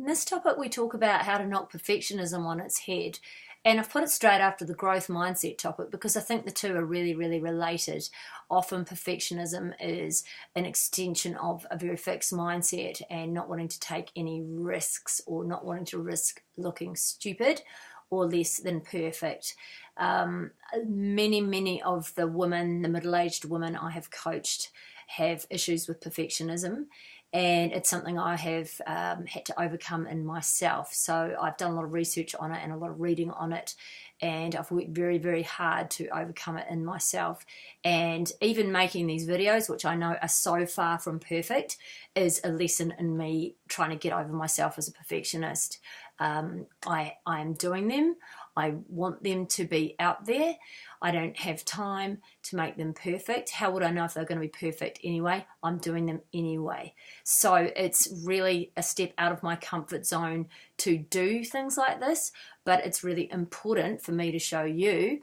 In this topic, we talk about how to knock perfectionism on its head. And I've put it straight after the growth mindset topic because I think the two are really, really related. Often, perfectionism is an extension of a very fixed mindset and not wanting to take any risks or not wanting to risk looking stupid or less than perfect. Many of the women, the middle-aged women I have coached, have issues with perfectionism, and it's something I have had to overcome in myself. So I've done a lot of research on it and a lot of reading on it, and I've worked very, very hard to overcome it in myself. And even making these videos, which I know are so far from perfect, is a lesson in me trying to get over myself as a perfectionist. I am doing them. I want them to be out there. I don't have time to make them perfect. How would I know if they're going to be perfect anyway? I'm doing them anyway. So it's really a step out of my comfort zone to do things like this, but it's really important for me to show you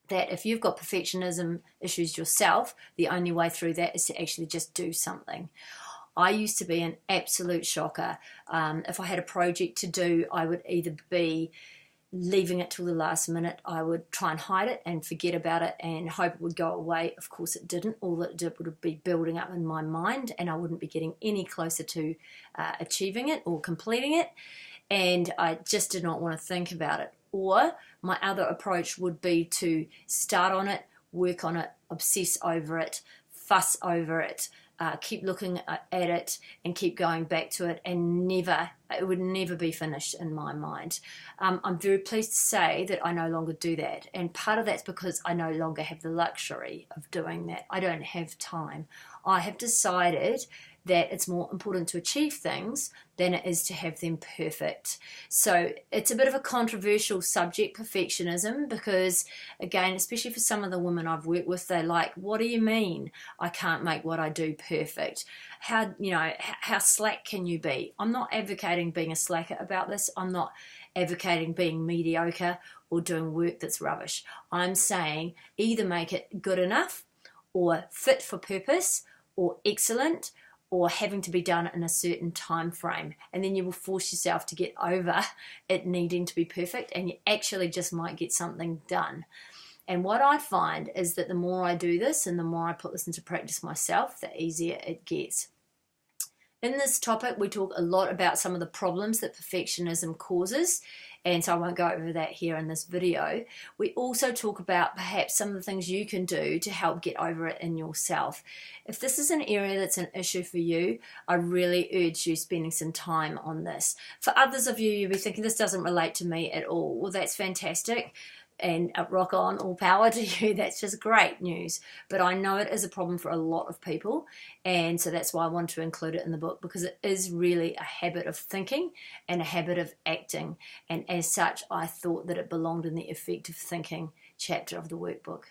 that if you've got perfectionism issues yourself, the only way through that is to actually just do something. I used to be an absolute shocker. If I had a project to do, I would either be leaving it till the last minute. I would try and hide it and forget about it and hope it would go away. Of course it didn't. All that it did would be building up in my mind, and I wouldn't be getting any closer to achieving it or completing it, and I just did not want to think about it. Or my other approach would be to start on it, work on it, obsess over it, fuss over it, keep looking at it and keep going back to it, and it would never be finished in my mind. I'm very pleased to say that I no longer do that, and part of that's because I no longer have the luxury of doing that. I don't have time. I have decided that it's more important to achieve things than it is to have them perfect. So it's a bit of a controversial subject, perfectionism, because again, especially for some of the women I've worked with, they're like, what do you mean I can't make what I do perfect? How slack can you be? I'm not advocating being a slacker about this. I'm not advocating being mediocre or doing work that's rubbish. I'm saying either make it good enough or fit for purpose or excellent or having to be done in a certain time frame, and then you will force yourself to get over it needing to be perfect, and you actually just might get something done. And what I find is that the more I do this and the more I put this into practice myself, the easier it gets. In this topic, we talk a lot about some of the problems that perfectionism causes, and so I won't go over that here in this video. We also talk about perhaps some of the things you can do to help get over it in yourself. If this is an area that's an issue for you, I really urge you spending some time on this. For others of you, you'll be thinking, this doesn't relate to me at all. Well, that's fantastic. And rock on, all power to you. That's just great news. But I know it is a problem for a lot of people, and so that's why I want to include it in the book, because it is really a habit of thinking and a habit of acting, and as such I thought that it belonged in the effective thinking chapter of the workbook.